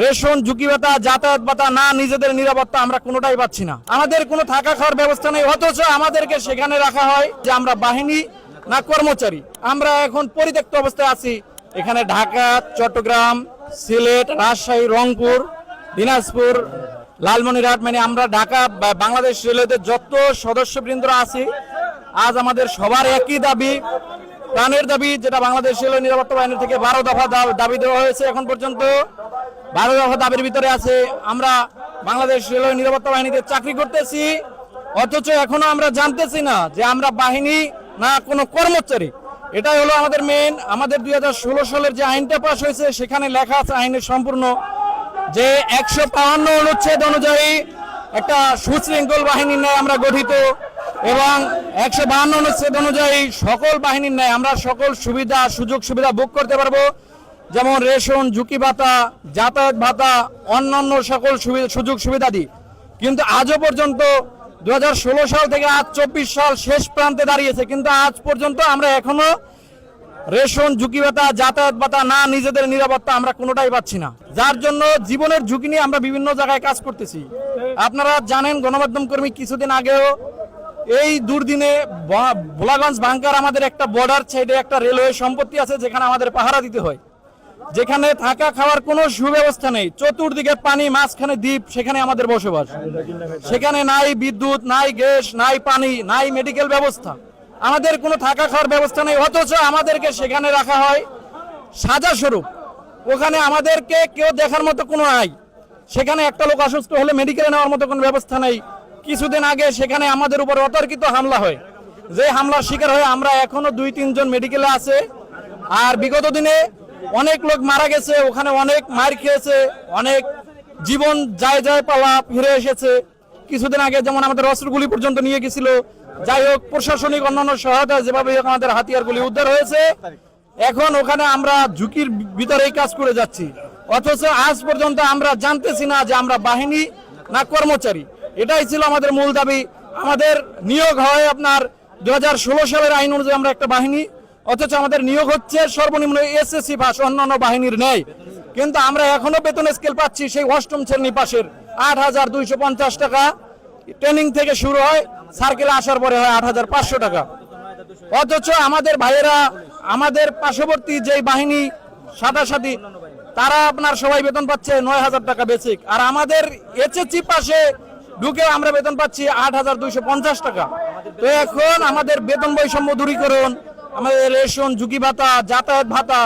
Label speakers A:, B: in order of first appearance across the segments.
A: Ration, ঝুঁকি ভাতা, যাতায়াত ভাতা না, নিজেদের নিরাপত্তা আমরা কোনোটাই পাচ্ছি না। আমাদের কোনো থাকা খাওয়ার ব্যবস্থা নেই, অথচ আমাদেরকে সেখানে রাখা হয় যে আমরা বাহিনী না কর্মচারী। আমরা এখন পরিত্যক্ত অবস্থায় আছি। এখানে ঢাকা, চট্টগ্রাম, সিলেট, রাজশাহী, রংপুর, দিনাজপুর, লালমনিরহাট, মানে আমরা ঢাকা বাংলাদেশ রেলওয়েতে যত সদস্যবৃন্দরা আছি, আজ আমাদের সবার একই দাবি, প্রাণের দাবি, যেটা বাংলাদেশ রেলওয়ে নিরাপত্তা বাহিনী থেকে 12 দফা দাবি দেওয়া হয়েছে। এখন পর্যন্ত 12 দফা দাবির ভিতরে আছে আমরা বাংলাদেশ রেলওয়ে নিরাপত্তা বাহিনীতে চাকরি করতেছি, অথচ এখনো আমরা জানতেছি না যে আমরা বাহিনী না কোনো কর্মচারী। এটাই হলো আমাদের মেইন। আমাদের 2016 সালের যে আইনটা পাস হয়েছে সেখানে লেখা আছে আইনের সম্পূর্ণ যে 152 অনুচ্ছেদ অনুযায়ী একটা সুশৃঙ্খল বাহিনীর ন্যায় আমরা গঠিত, এবং 152 অনুচ্ছেদ অনুযায়ী সকল বাহিনীর ন্যায় আমরা সকল সুবিধা সুযোগ সুবিধা ভোগ করতে পারবো, যেমন রেশন, ঝুঁকি ভাতা, যাতায়াত ভাতা, অন্যান্য সকল সুযোগ সুবিধা দিই। কিন্তু আজও পর্যন্ত 2016 সাল থেকে আজ 24 সাল শেষ প্রান্তে দাঁড়িয়েছে, কিন্তু আজ পর্যন্ত আমরা এখনো রেশন, ঝুঁকি ভাতা, যাতায়াত ভাতা না, নিজেদের নিরাপত্তা আমরা কোনোটাই পাচ্ছি না, যার জন্য জীবনের ঝুঁকি নিয়ে আমরা বিভিন্ন জায়গায় কাজ করতেছি। আপনারা জানেন, গণমাধ্যম কর্মী কিছুদিন আগেও এই দুর্দিনে ভোলাগঞ্জ বাংকার আমাদের একটা বর্ডার সাইডে একটা রেলওয়ে সম্পত্তি আছে, যেখানে আমাদের পাহারা দিতে হয়, যেখানে থাকা খাওয়ার কোনো সুব্যবস্থা নেই, চতুর্দিকে পানি, মাঝখানে দ্বীপ, সেখানে আমাদের বসবাস। সেখানে নাই বিদ্যুৎ, নাই গ্যাস, নাই পানি, নাই মেডিকেল ব্যবস্থা, আমাদের কোনো থাকা খাওয়ার ব্যবস্থা নেই, অথচ আমাদেরকে সেখানে রাখা হয় সাজা স্বরূপ। ওখানে আমাদেরকে কেউ দেখার মতো কোনো নাই, সেখানে একটা লোক অসুস্থ হলে মেডিকেলে নেওয়ার মতো কোনো ব্যবস্থা নেই। কিছুদিন আগে সেখানে আমাদের উপর অতর্কিত হামলা হয়, যে হামলার শিকার হয়ে আমরা এখনো 2-3 জন মেডিকেলে আছে। আর বিগত দিনে অনেক লোক মারা গেছে, ওখানে অনেক মার খেয়েছে, অনেক জীবন যায় যায় পালা ফিরে এসেছে। কিছুদিন আগে যেমন আমাদের অস্ত্রগুলি পর্যন্ত নিয়ে গেছিল। যাই হোক, প্রশাসনিক অন্যান্য সহায়তা যেভাবে আমাদের হাতিয়ারগুলি উদ্ধার হয়েছে, এখন ওখানে আমরা ঝুঁকির ভিতরেই কাজ করে যাচ্ছি, অথচ আজ পর্যন্ত আমরা জানতেছি না যে আমরা বাহিনী না কর্মচারী। এটাই ছিল আমাদের মূল দাবি। আমাদের নিয়োগ হয় আপনার 2016 সালের আইন অনুযায়ী আমরা একটা বাহিনী, অথচ আমাদের নিয়োগ হচ্ছে সর্বনিম্ন এসএসসি পাস, অন্যান্য বাহিনীর নেই। কিন্তু আমরা এখনো বেতন স্কেল পাচ্ছি সেই 8ম শ্রেণী পাশের 8,250 টাকা। ট্রেনিং থেকে শুরু হয়, সার্কেলে আসার পরে হয় 8,500 টাকা। অথচ আমাদের ভাইয়েরা, আমাদের পার্শ্ববর্তী যেই বাহিনী সাথী, তারা আপনার সবাই বেতন পাচ্ছে 9,000 টাকা বেসিক, আর আমাদের এসএসসি পাশে ঢুকে আমরা বেতন পাচ্ছি 8,250 টাকা। তো এখন আমাদের বেতন বৈষম্য দূরীকরণ, আমাদের রেশন, ঝুঁকি ভাতা, যাতায়াত ভাতা,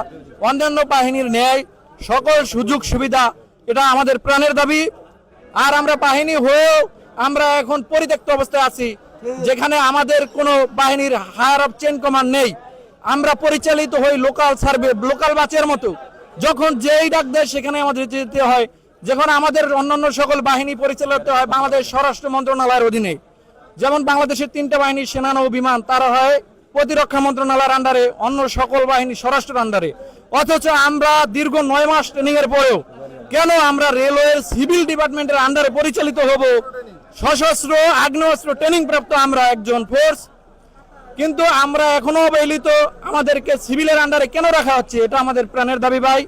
A: অন্যান্য বাহিনীর ন্যায় সকল সুযোগ সুবিধা, এটা আমাদের প্রাণের দাবি। আর আমরা বাহিনী হয়েও আমরা এখন পরিত্যক্ত অবস্থায় আছি, যেখানে আমাদের কোনো বাহিনীর হায়ার অফ চেইন কমান্ড নেই। আমরা পরিচালিত হই লোকাল সার্ভে, লোকাল বাচের মতো, যখন যেই ডাক দেয় সেখানে আমাদের যেতে হয়। যখন আমাদের অন্যান্য সকল বাহিনী পরিচালিত হয় বাংলাদেশ স্বরাষ্ট্র মন্ত্রণালয়ের অধীনে, যেমন বাংলাদেশের 3টা বাহিনী, সেনা, নৌ, বিমান, তারা হয় প্রতিরক্ষা মন্ত্রণালয়ের আন্ডারে, অন্য সকল বাহিনী স্বরাষ্ট্রের আন্ডারে। অথচ আমরা দীর্ঘ 9 মাস ট্রেনিং এর পরেও কেন আমরা রেলওয়ের সিভিল ডিপার্টমেন্টের আন্ডারে পরিচালিত হব? সশস্ত্র আগ্নেয়াস্ত্র ট্রেনিং প্রাপ্ত আমরা একজন ফোর্স, কিন্তু আমরা এখনো অবহেলিত। আমাদেরকে সিভিলের আন্ডারে কেন রাখা হচ্ছে? এটা আমাদের প্রাণের দাবি ভাই।